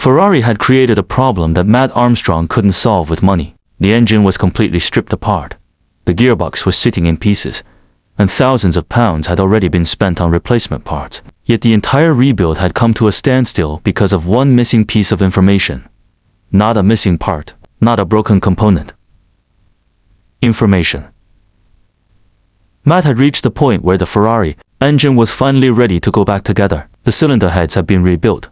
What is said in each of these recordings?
Ferrari had created a problem that Matt Armstrong couldn't solve with money. The engine was completely stripped apart. The gearbox was sitting in pieces, and thousands of pounds had already been spent on replacement parts. Yet the entire rebuild had come to a standstill because of one missing piece of information. Not a missing part, not a broken component. Information. Matt had reached the point where the Ferrari engine was finally ready to go back together. The cylinder heads had been rebuilt,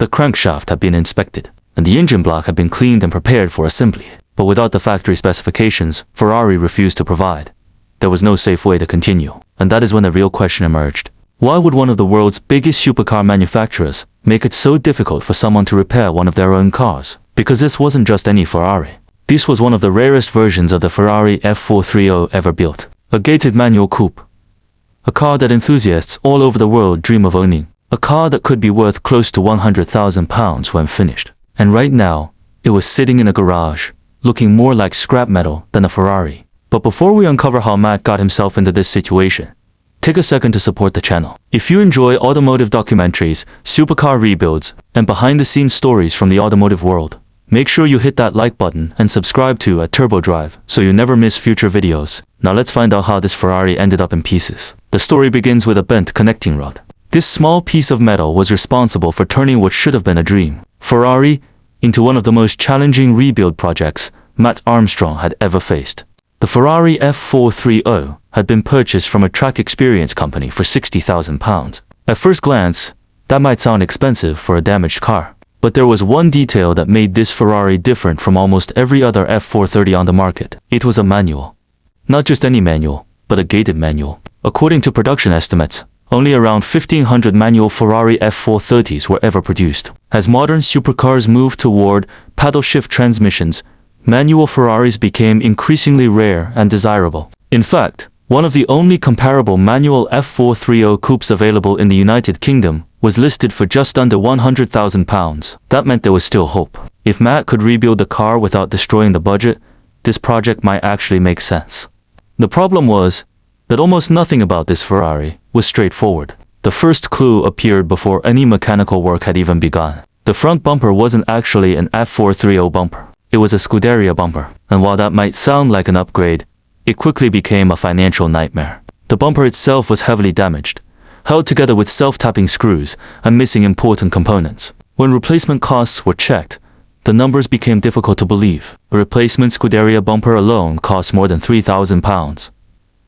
the crankshaft had been inspected, and the engine block had been cleaned and prepared for assembly. But without the factory specifications, Ferrari refused to provide. There was no safe way to continue, and that is when the real question emerged. Why would one of the world's biggest supercar manufacturers make it so difficult for someone to repair one of their own cars? Because this wasn't just any Ferrari. This was one of the rarest versions of the Ferrari F430 ever built. A gated manual coupe. A car that enthusiasts all over the world dream of owning. A car that could be worth close to £100,000 when finished. And right now, it was sitting in a garage, looking more like scrap metal than a Ferrari. But before we uncover how Matt got himself into this situation, take a second to support the channel. If you enjoy automotive documentaries, supercar rebuilds, and behind-the-scenes stories from the automotive world, make sure you hit that like button and subscribe to Turbo Drive so you never miss future videos. Now let's find out how this Ferrari ended up in pieces. The story begins with a bent connecting rod. This small piece of metal was responsible for turning what should have been a dream, Ferrari, into one of the most challenging rebuild projects Matt Armstrong had ever faced. The Ferrari F430 had been purchased from a track experience company for £60,000. At first glance, that might sound expensive for a damaged car. But there was one detail that made this Ferrari different from almost every other F430 on the market. It was a manual. Not just any manual, but a gated manual. According to production estimates, only around 1,500 manual Ferrari F430s were ever produced. As modern supercars moved toward paddle-shift transmissions, manual Ferraris became increasingly rare and desirable. In fact, one of the only comparable manual F430 coupes available in the United Kingdom was listed for just under £100,000. That meant there was still hope. If Matt could rebuild the car without destroying the budget, this project might actually make sense. The problem was that almost nothing about this Ferrari was straightforward. The first clue appeared before any mechanical work had even begun. The front bumper wasn't actually an F430 bumper. It was a Scuderia bumper, and while that might sound like an upgrade, it quickly became a financial nightmare. The bumper itself was heavily damaged, held together with self-tapping screws and missing important components. When replacement costs were checked, the numbers became difficult to believe. A replacement Scuderia bumper alone cost more than £3,000.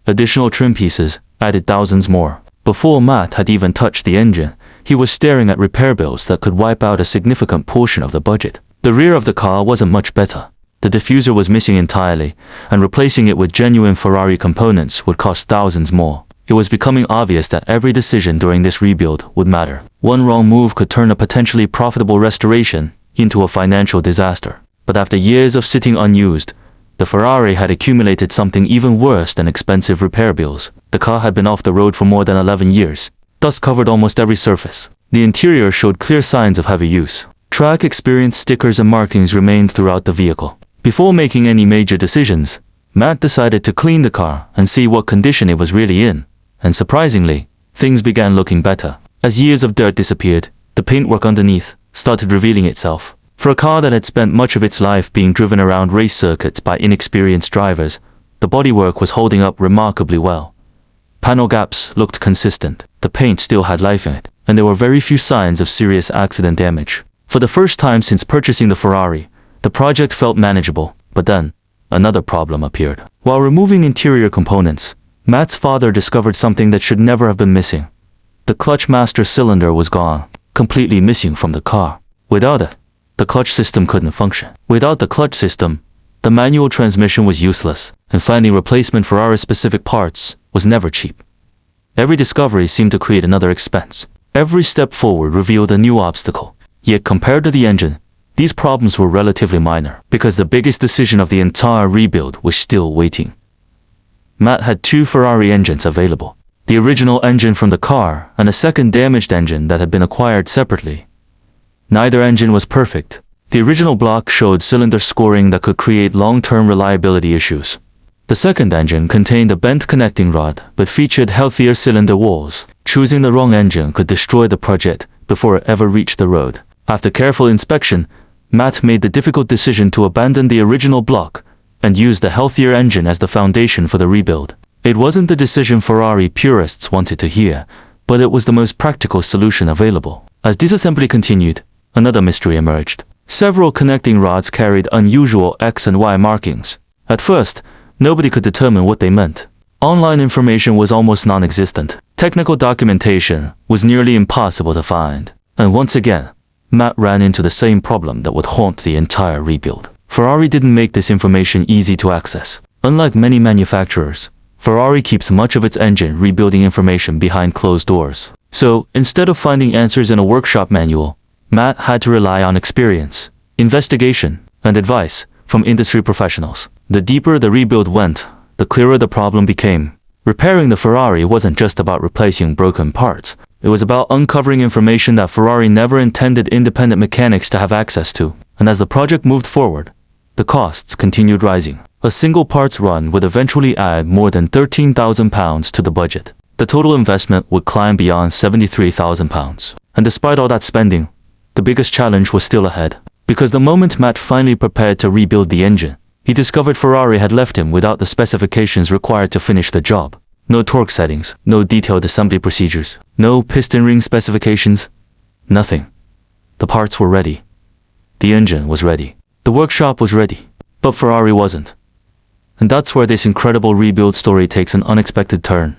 Additional trim pieces added thousands more. Before Matt had even touched the engine, he was staring at repair bills that could wipe out a significant portion of the budget. The rear of the car wasn't much better. The diffuser was missing entirely, and replacing it with genuine Ferrari components would cost thousands more. It was becoming obvious that every decision during this rebuild would matter. One wrong move could turn a potentially profitable restoration into a financial disaster. But after years of sitting unused, the Ferrari had accumulated something even worse than expensive repair bills. The car had been off the road for more than 11 years. Dust covered almost every surface. The interior showed clear signs of heavy use. Track experience stickers and markings remained throughout the vehicle. Before making any major decisions, Matt decided to clean the car and see what condition it was really in. And surprisingly, things began looking better. As years of dirt disappeared, the paintwork underneath started revealing itself. For a car that had spent much of its life being driven around race circuits by inexperienced drivers, the bodywork was holding up remarkably well. Panel gaps looked consistent, the paint still had life in it, and there were very few signs of serious accident damage. For the first time since purchasing the Ferrari, the project felt manageable, but then, another problem appeared. While removing interior components, Matt's father discovered something that should never have been missing. The clutch master cylinder was gone, completely missing from the car. Without it, the clutch system couldn't function. Without the clutch system, the manual transmission was useless, and finding replacement Ferrari-specific parts was never cheap. Every discovery seemed to create another expense. Every step forward revealed a new obstacle. Yet compared to the engine, these problems were relatively minor, because the biggest decision of the entire rebuild was still waiting. Matt had two Ferrari engines available. The original engine from the car and a second damaged engine that had been acquired separately. Neither engine was perfect. The original block showed cylinder scoring that could create long-term reliability issues. The second engine contained a bent connecting rod but featured healthier cylinder walls. Choosing the wrong engine could destroy the project before it ever reached the road. After careful inspection, Matt made the difficult decision to abandon the original block and use the healthier engine as the foundation for the rebuild. It wasn't the decision Ferrari purists wanted to hear, but it was the most practical solution available. As disassembly continued, another mystery emerged. Several connecting rods carried unusual X and Y markings. At first, nobody could determine what they meant. Online information was almost non-existent. Technical documentation was nearly impossible to find. And once again, Matt ran into the same problem that would haunt the entire rebuild. Ferrari didn't make this information easy to access. Unlike many manufacturers, Ferrari keeps much of its engine rebuilding information behind closed doors. So, instead of finding answers in a workshop manual, Matt had to rely on experience, investigation, and advice from industry professionals. The deeper the rebuild went, the clearer the problem became. Repairing the Ferrari wasn't just about replacing broken parts. It was about uncovering information that Ferrari never intended independent mechanics to have access to. And as the project moved forward, the costs continued rising. A single parts run would eventually add more than £13,000 to the budget. The total investment would climb beyond £73,000. And despite all that spending, the biggest challenge was still ahead. Because the moment Matt finally prepared to rebuild the engine, he discovered Ferrari had left him without the specifications required to finish the job. No torque settings, no detailed assembly procedures, no piston ring specifications, nothing. The parts were ready. The engine was ready. The workshop was ready. But Ferrari wasn't. And that's where this incredible rebuild story takes an unexpected turn.